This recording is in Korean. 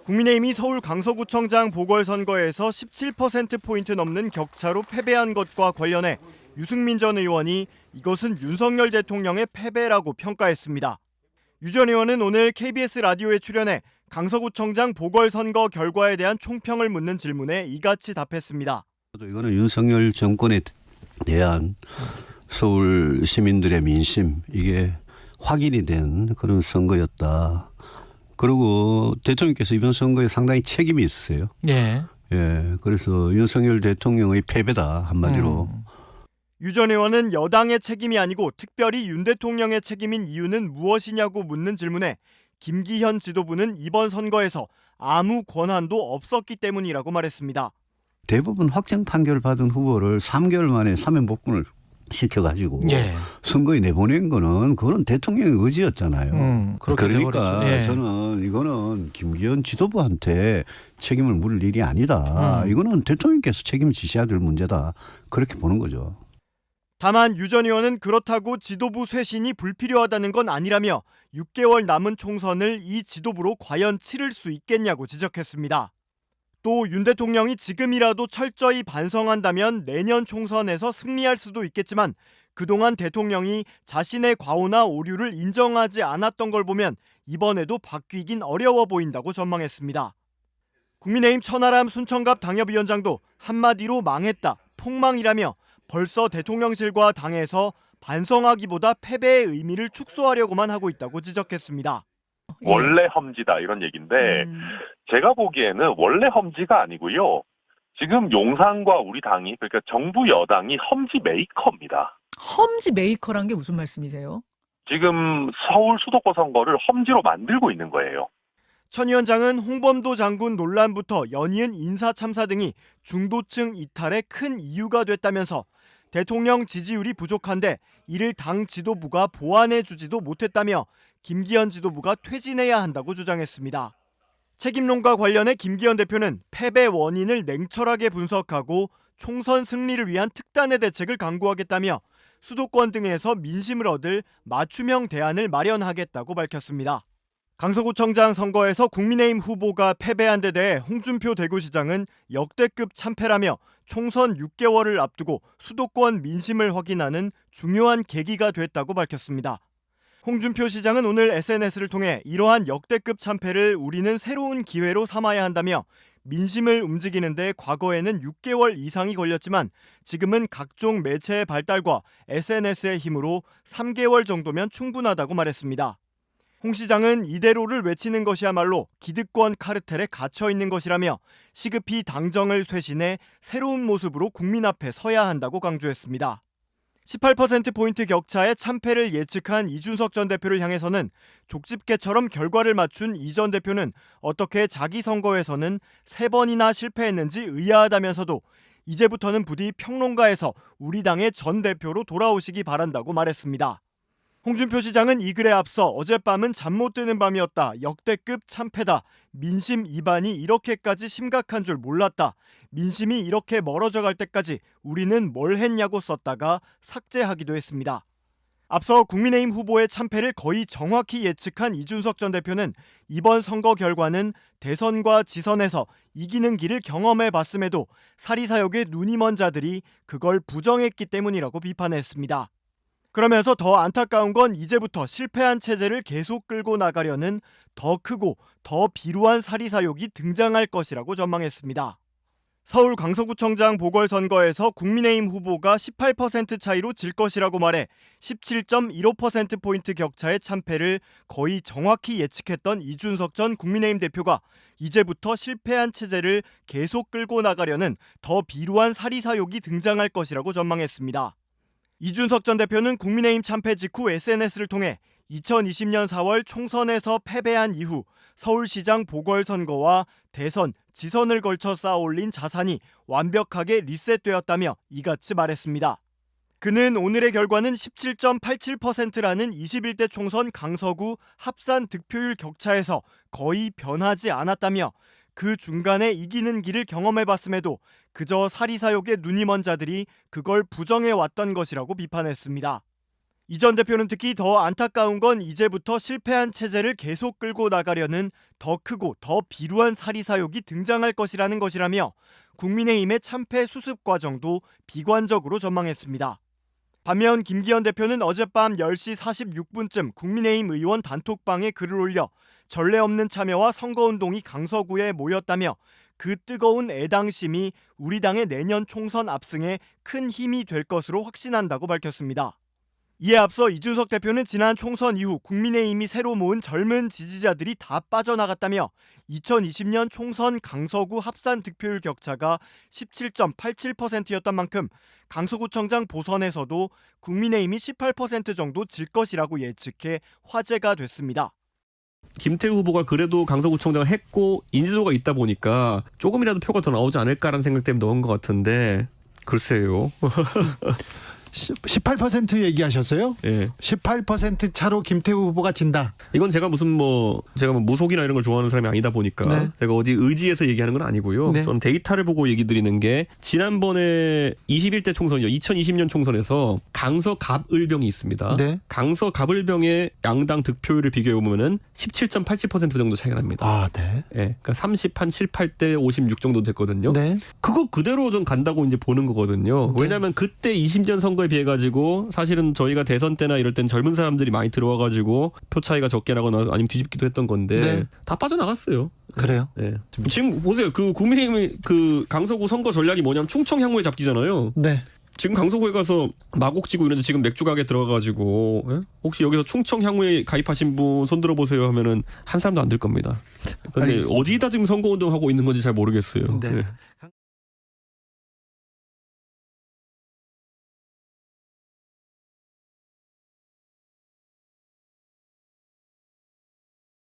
국민의힘이 서울 강서구청장 보궐선거에서 17%포인트 넘는 격차로 패배한 것과 관련해 유승민 전 의원이 이것은 윤석열 대통령의 패배라고 평가했습니다. 유 전 의원은 오늘 KBS 라디오에 출연해 강서구청장 보궐선거 결과에 대한 총평을 묻는 질문에 이같이 답했습니다. 이거는 윤석열 정권에 대한 서울 시민들의 민심, 이게 확인이 된 그런 선거였다. 그리고 대통령께서 이번 선거에 상당히 책임이 있으세요. 예. 예, 그래서 윤석열 대통령의 패배다, 한마디로. 유 전 의원은 여당의 책임이 아니고 특별히 윤 대통령의 책임인 이유는 무엇이냐고 묻는 질문에 김기현 지도부는 이번 선거에서 아무 권한도 없었기 때문이라고 말했습니다. 대부분 확정 판결을 받은 후보를 3개월 만에 사면 복권을 시켜가지고 예. 선거에 내보낸 거는 그거는 대통령의 의지였잖아요. 그렇게 그러니까 돼버렸죠. 예. 저는 이거는 김기현 지도부한테 책임을 물을 일이 아니다. 이거는 대통령께서 책임을 지셔야 될 문제다. 그렇게 보는 거죠. 다만 유 전 의원은 그렇다고 지도부 쇄신이 불필요하다는 건 아니라며 6개월 남은 총선을 이 지도부로 과연 치를 수 있겠냐고 지적했습니다. 또 윤 대통령이 지금이라도 철저히 반성한다면 내년 총선에서 승리할 수도 있겠지만 그동안 대통령이 자신의 과오나 오류를 인정하지 않았던 걸 보면 이번에도 바뀌긴 어려워 보인다고 전망했습니다. 국민의힘 천하람 순천갑 당협위원장도 한마디로 망했다, 폭망이라며 벌써 대통령실과 당에서 반성하기보다 패배의 의미를 축소하려고만 하고 있다고 지적했습니다. 원래 험지다 이런 얘기인데 제가 보기에는 원래 험지가 아니고요. 지금 용산과 우리 당이, 그러니까 정부 여당이 험지 메이커입니다. 험지 메이커란 게 무슨 말씀이세요? 지금 서울 수도권 선거를 험지로 만들고 있는 거예요. 천 위원장은 홍범도 장군 논란부터 연이은 인사참사 등이 중도층 이탈의 큰 이유가 됐다면서 대통령 지지율이 부족한데 이를 당 지도부가 보완해주지도 못했다며 김기현 지도부가 퇴진해야 한다고 주장했습니다. 책임론과 관련해 김기현 대표는 패배 원인을 냉철하게 분석하고 총선 승리를 위한 특단의 대책을 강구하겠다며 수도권 등에서 민심을 얻을 맞춤형 대안을 마련하겠다고 밝혔습니다. 강서구청장 선거에서 국민의힘 후보가 패배한 데 대해 홍준표 대구시장은 역대급 참패라며 총선 6개월을 앞두고 수도권 민심을 확인하는 중요한 계기가 됐다고 밝혔습니다. 홍준표 시장은 오늘 SNS를 통해 이러한 역대급 참패를 우리는 새로운 기회로 삼아야 한다며 민심을 움직이는 데 과거에는 6개월 이상이 걸렸지만 지금은 각종 매체의 발달과 SNS의 힘으로 3개월 정도면 충분하다고 말했습니다. 홍 시장은 이대로를 외치는 것이야말로 기득권 카르텔에 갇혀 있는 것이라며 시급히 당정을 쇄신해 새로운 모습으로 국민 앞에 서야 한다고 강조했습니다. 18%포인트 격차의 참패를 예측한 이준석 전 대표를 향해서는 족집게처럼 결과를 맞춘 이 전 대표는 어떻게 자기 선거에서는 3번이나 실패했는지 의아하다면서도 이제부터는 부디 평론가에서 우리 당의 전 대표로 돌아오시기 바란다고 말했습니다. 홍준표 시장은 이 글에 앞서 어젯밤은 잠 못 드는 밤이었다. 역대급 참패다. 민심 이반이 이렇게까지 심각한 줄 몰랐다. 민심이 이렇게 멀어져 갈 때까지 우리는 뭘 했냐고 썼다가 삭제하기도 했습니다. 앞서 국민의힘 후보의 참패를 거의 정확히 예측한 이준석 전 대표는 이번 선거 결과는 대선과 지선에서 이기는 길을 경험해 봤음에도 사리사욕에 눈이 먼 자들이 그걸 부정했기 때문이라고 비판했습니다. 그러면서 더 안타까운 건 이제부터 실패한 체제를 계속 끌고 나가려는 더 크고 더 비루한 사리사욕이 등장할 것이라고 전망했습니다. 서울 강서구청장 보궐선거에서 국민의힘 후보가 18% 차이로 질 것이라고 말해 17.15%포인트 격차의 참패를 거의 정확히 예측했던 이준석 전 국민의힘 대표가 이제부터 실패한 체제를 계속 끌고 나가려는 더 비루한 사리사욕이 등장할 것이라고 전망했습니다. 이준석 전 대표는 국민의힘 참패 직후 SNS를 통해 2020년 4월 총선에서 패배한 이후 서울시장 보궐선거와 대선, 지선을 걸쳐 쌓아올린 자산이 완벽하게 리셋되었다며 이같이 말했습니다. 그는 오늘의 결과는 17.87%라는 21대 총선 강서구 합산 득표율 격차에서 거의 변하지 않았다며 그 중간에 이기는 길을 경험해봤음에도 그저 사리사욕에 눈이 먼 자들이 그걸 부정해왔던 것이라고 비판했습니다. 이 전 대표는 특히 더 안타까운 건 이제부터 실패한 체제를 계속 끌고 나가려는 더 크고 더 비루한 사리사욕이 등장할 것이라는 것이라며 국민의힘의 참패 수습 과정도 비관적으로 전망했습니다. 반면 김기현 대표는 어젯밤 10시 46분쯤 국민의힘 의원 단톡방에 글을 올려 전례 없는 참여와 선거운동이 강서구에 모였다며 그 뜨거운 애당심이 우리 당의 내년 총선 압승에 큰 힘이 될 것으로 확신한다고 밝혔습니다. 이에 앞서 이준석 대표는 지난 총선 이후 국민의힘이 새로 모은 젊은 지지자들이 다 빠져나갔다며 2020년 총선 강서구 합산 득표율 격차가 17.87%였던 만큼 강서구청장 보선에서도 국민의힘이 18% 정도 질 것이라고 예측해 화제가 됐습니다. 김태우 후보가 그래도 강서구청장을 했고 인지도가 있다 보니까 조금이라도 표가 더 나오지 않을까라는 생각 때문에 넣은 것 같은데 글쎄요. 18% 얘기하셨어요? 예. 18% 차로 김태우 후보가 진다. 이건 제가 제가 무속이나 이런 걸 좋아하는 사람이 아니다 보니까 네. 제가 어디 의지해서 얘기하는 건 아니고요. 네. 저는 데이터를 보고 얘기 드리는 게 지난번에 21대 총선이요. 2020년 총선에서 강서 갑을병이 있습니다. 네. 강서 갑을병의 양당 득표율을 비교해 보면은 17.87% 정도 차이가 납니다. 아, 네. 예. 그러니까 30한 7, 8대 56 정도 됐거든요. 네. 그거 그대로 좀 간다고 이제 보는 거거든요. 네. 왜냐하면 그때 20년 선거에 비해 가지고 사실은 저희가 대선 때나 이럴 땐 젊은 사람들이 많이 들어와 가지고 표 차이가 적게 나거나 아니면 뒤집기도 했던 건데 네. 다 빠져나갔어요. 그래요? 네. 지금 보세요. 그 국민의힘의 그 강서구 선거 전략이 뭐냐면 충청 향후에 잡기잖아요. 네. 지금 강서구에 가서 마곡지구 이런데 지금 맥주 가게 들어가가지고 혹시 여기서 충청 향후에 가입하신 분 손 들어보세요 하면은 한 사람도 안 들 겁니다. 근데 알겠습니다. 어디다 지금 선거운동 하고 있는 건지 잘 모르겠어요. 네. 네.